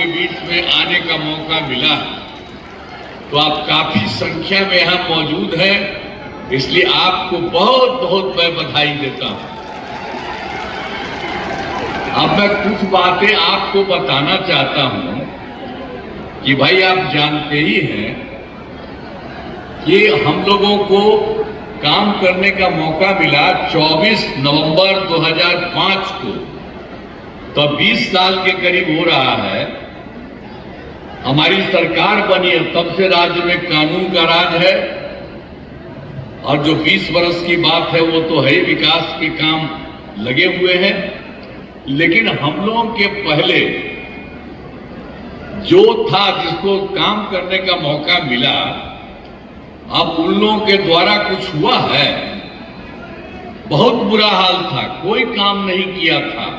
आपके बीच में आने का मौका मिला, तो आप काफी संख्या में यहाँ मौजूद हैं, इसलिए आपको बहुत बहुत मैं बधाई देता हूं। अब मैं कुछ बातें आपको बताना चाहता हूं कि भाई आप जानते ही हैं कि हम लोगों को काम करने का मौका मिला 24 नवंबर 2005 को, तो 20 साल के करीब हो रहा है। हमारी सरकार बनी है, तब से राज्य में कानून का राज है, और जो 20 वर्ष की बात है वो तो है, विकास के काम लगे हुए हैं। लेकिन हम लोगों के पहले जो था, जिसको काम करने का मौका मिला, अब उन लोगों के द्वारा कुछ हुआ है? बहुत बुरा हाल था, कोई काम नहीं किया था।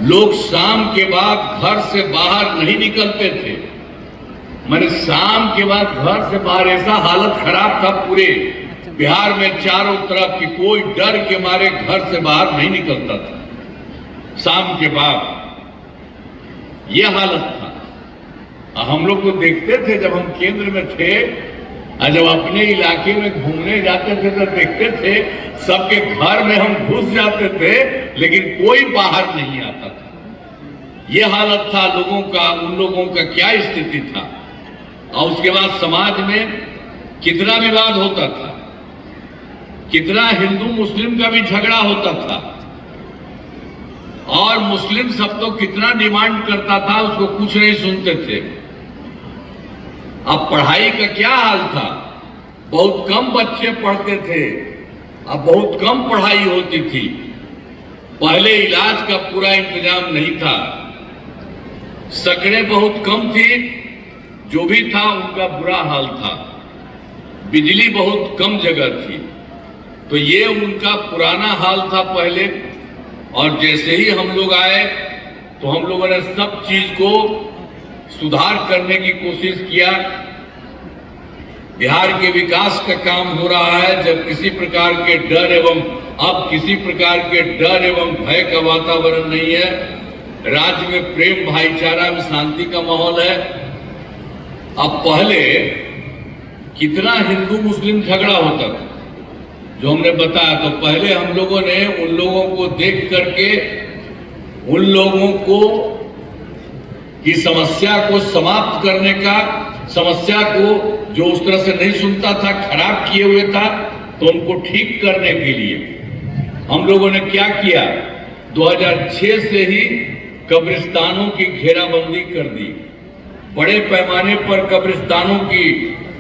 लोग शाम के बाद घर से बाहर नहीं निकलते थे। मैंने शाम के बाद घर से बाहर, ऐसा हालत खराब था पूरे बिहार में चारों तरफ कि कोई डर के मारे घर से बाहर नहीं निकलता था शाम के बाद। यह हालत था। हम लोग को देखते थे जब हम केंद्र में थे, और जब अपने इलाके में घूमने जाते थे तो देखते थे सबके घर में हम घुस जाते थे, लेकिन कोई बाहर नहीं आता था। यह हालत था लोगों का, उन लोगों का क्या स्थिति था। और उसके बाद समाज में कितना विवाद होता था, कितना हिंदू मुस्लिम का भी झगड़ा होता था, और मुस्लिम सब तो कितना डिमांड करता था, उसको कुछ नहीं सुनते थे। अब पढ़ाई का क्या हाल था, बहुत कम बच्चे पढ़ते थे, अब बहुत कम पढ़ाई होती थी। पहले इलाज का पूरा इंतजाम नहीं था, सड़कें बहुत कम थी, जो भी था उनका बुरा हाल था। बिजली बहुत कम जगह थी, तो ये उनका पुराना हाल था पहले। और जैसे ही हम लोग आए तो हम लोगों ने सब चीज को सुधार करने की कोशिश किया। बिहार के विकास का काम हो रहा है, जब किसी प्रकार के डर एवं अब किसी प्रकार के डर एवं भय का वातावरण नहीं है। राज्य में प्रेम, भाईचारा में शांति का माहौल है। अब पहले कितना हिंदू मुस्लिम झगड़ा होता था, जो हमने बताया, तो पहले हम लोगों ने उन लोगों को देख करके उन लोगों को की समस्या को समाप्त करने का, समस्या को जो उस तरह से नहीं सुनता था, खराब किए हुए था, तो उनको ठीक करने के लिए हम लोगों ने क्या किया, 2006 से ही कब्रिस्तानों की घेराबंदी कर दी। बड़े पैमाने पर कब्रिस्तानों की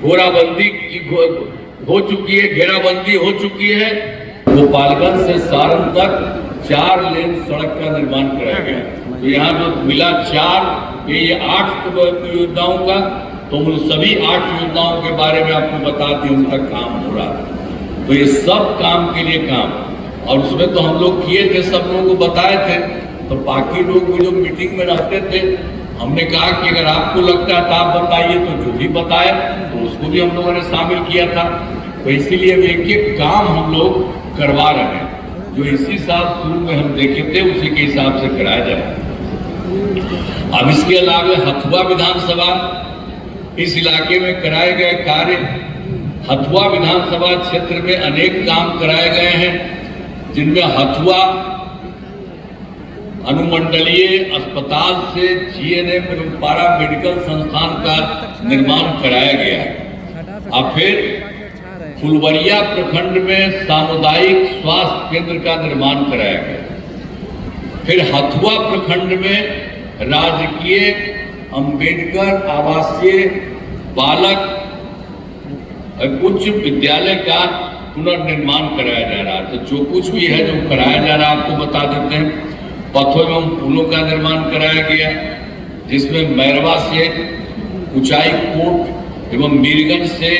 घेराबंदी हो चुकी है, घेराबंदी हो चुकी है। गोपालगंज से सारण तक 4 लेन सड़क का निर्माण कराया गया। तो यहाँ जो मिला 4, ये 8 योजनाओं का, तो उन सभी 8 योजनाओं के बारे में आपको बता दी, उनका काम हो रहा है। तो ये सब काम के लिए काम, और उसमें तो हम लोग किए थे, सब लोगों को बताए थे। तो बाकी लोग जो मीटिंग में रहते थे, हमने कहा कि अगर आपको लगता है तो आप बताइए, तो जो भी बताए तो उसको भी हम लोगों ने शामिल किया था। तो इसीलिए एक एक काम हम लोग करवा रहे हैं, जो इसी साल शुरू में हम देखे थे, उसी के हिसाब से कराया जाए। अब इसके अलावा हथुआ विधानसभा, इस इलाके में कराए गए कार्य, हथुआ विधानसभा क्षेत्र में अनेक काम कराए गए हैं, जिनमें हथुआ अनुमंडलीय अस्पताल से जीएनएम एवं पारा मेडिकल संस्थान का निर्माण कराया गया। और फिर फुलवरिया प्रखंड में सामुदायिक स्वास्थ्य केंद्र का निर्माण कराया गया। फिर हथुआ प्रखंड में राजकीय अंबेडकर आवासीय बालक उच्च विद्यालय का पुनर्निर्माण कराया जा रहा है। तो जो कुछ भी है जो कराया जा रहा है आपको बता देते हैं। पथों एवं पुलों का निर्माण कराया गया, जिसमें मैरवा से ऊंचाई कोट एवं मीरगंज से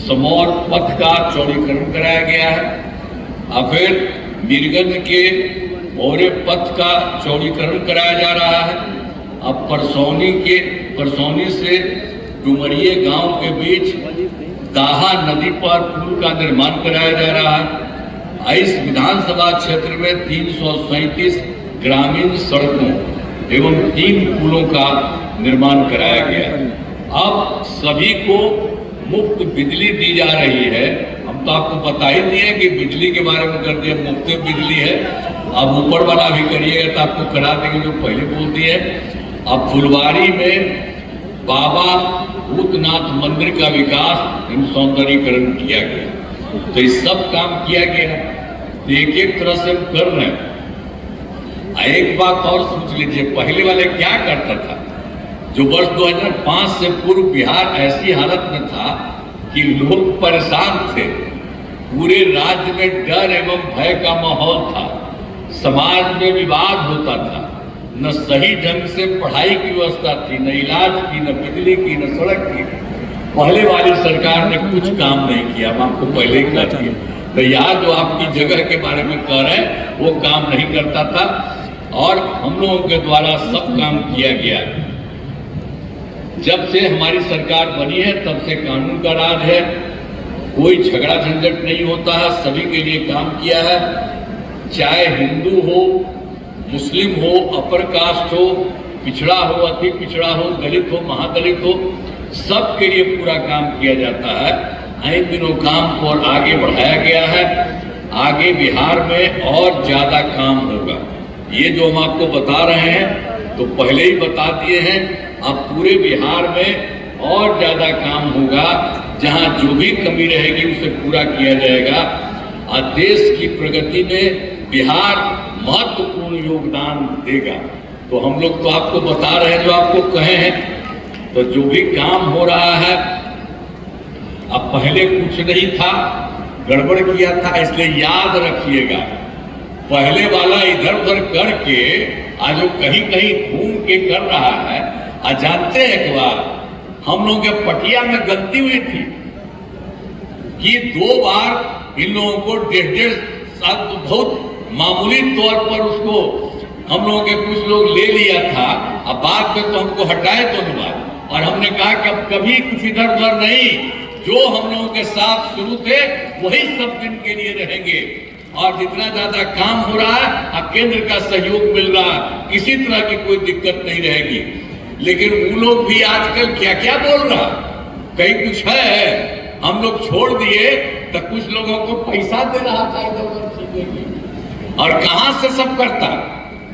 समौर पथ का चौड़ीकरण कराया गया है। और फिर मीरगंज के मोरे पथ का चौड़ीकरण कराया जा रहा है। अब परसौनी से डुमरिये गांव के बीच दाहा नदी पर पुल का निर्माण कराया जा रहा है। इस विधानसभा क्षेत्र में 337 ग्रामीण सड़कों एवं 3 पुलों का निर्माण कराया गया। अब सभी को मुफ्त बिजली दी जा रही है। हम तो आपको बता ही दिए कि बिजली के बारे में कर दिया, मुफ्त बिजली है। अब ऊपर वाला भी करिएगा तो आपको करा देंगे, जो पहले बोल दिए। अब फुलवारी में बाबा भूतनाथ मंदिर का विकास एवं सौंदर्यीकरण किया गया। तो ये सब काम किया गया, तो एक एक तरह से हम कर रहे हैं। एक बात और सोच लीजिए, पहले वाले क्या करता था, जो वर्ष 2005 से पूर्व बिहार ऐसी हालत में था कि लोग परेशान थे, पूरे राज्य में डर एवं भय का माहौल था, समाज में विवाद होता था, न सही ढंग से पढ़ाई की व्यवस्था थी, न इलाज की, न बिजली की, न सड़क की। पहले वाली सरकार ने कुछ काम नहीं किया, हम आपको पहले ही कह दिया। तो यहाँ जो आपकी जगह के बारे में कह रहे हैं वो काम नहीं करता था, और हम लोगों के द्वारा सब काम किया गया। जब से हमारी सरकार बनी है तब से कानून का राज है, कोई झगड़ा झंझट नहीं होता है, सभी के लिए काम किया है। चाहे हिंदू हो, मुस्लिम हो, अपर कास्ट हो, पिछड़ा हो, अति पिछड़ा हो, दलित हो, महादलित हो, सबके लिए पूरा काम किया जाता है। इन दिनों काम को और आगे बढ़ाया गया है। आगे बिहार में और ज्यादा काम होगा। ये जो हम आपको बता रहे हैं तो पहले ही बता दिए हैं। अब पूरे बिहार में और ज्यादा काम होगा, जहां जो भी कमी रहेगी उसे पूरा किया जाएगा। और देश की प्रगति में बिहार महत्वपूर्ण योगदान देगा। तो हम लोग तो आपको बता रहे हैं, जो आपको कहे हैं। तो जो भी काम हो रहा है, अब पहले कुछ नहीं था, गड़बड़ किया था, इसलिए याद रखिएगा, पहले वाला इधर उधर करके आज वो कहीं कहीं घूम के कर रहा है। आज जानते हैं, एक बार हम लोगों के पटिया में गलती हुई थी कि 2 बार इन लोगों को 1.5 साल, बहुत मामूली तौर पर उसको हम लोगों के कुछ लोग ले लिया था। अब बाद में तो हमको हटाए दोनों बार, और हमने कहा कि अब कभी कुछ इधर उधर नहीं, जो हम लोगों के साथ शुरू थे वही सब दिन के लिए रहेंगे। और जितना ज्यादा काम हो रहा है, अब केंद्र का सहयोग मिल रहा है, किसी तरह की कोई दिक्कत नहीं रहेगी। लेकिन वो लोग भी आजकल क्या क्या बोल रहा, कहीं कुछ है, हम लोग छोड़ दिए तो कुछ लोगों को पैसा दे रहा था इधर उधर चीजें की। और कहां से सब करता,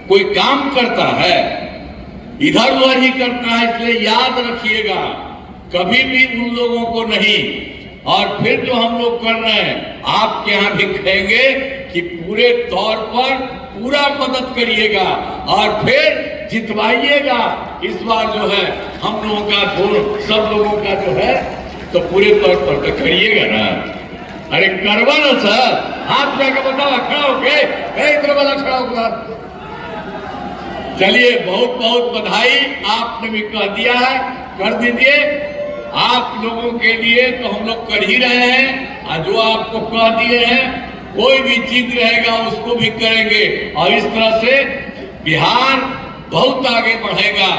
कोई काम करता है इधर उधर ही करता है। इसलिए याद रखिएगा, कभी भी उन लोगों को नहीं। और फिर जो हम लोग कर रहे हैं, आपके यहां भी कहेंगे कि पूरे तौर पर पूरा मदद करिएगा और फिर जितवाइएगा। इस बार जो है हम लोगों का सब लोगों का जो है तो पूरे तौर पर तो करिएगा ना। अरे करवा ना सर, हाथ जाके बताओ, खड़ा होके इधर वाला खड़ा होकर। चलिए, बहुत बहुत बधाई, आपने भी कह दिया है, कर दीजिए। आप लोगों के लिए तो हम लोग कर ही रहे हैं, और जो आपको कह दिए हैं कोई भी चीज रहेगा उसको भी करेंगे। और इस तरह से बिहार बहुत आगे बढ़ेगा।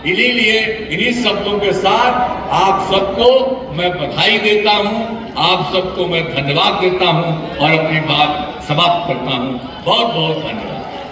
इसीलिए इन्हीं शब्दों के साथ आप सबको मैं बधाई देता हूं, आप सबको मैं धन्यवाद देता हूं और अपनी बात समाप्त करता हूं। बहुत बहुत धन्यवाद।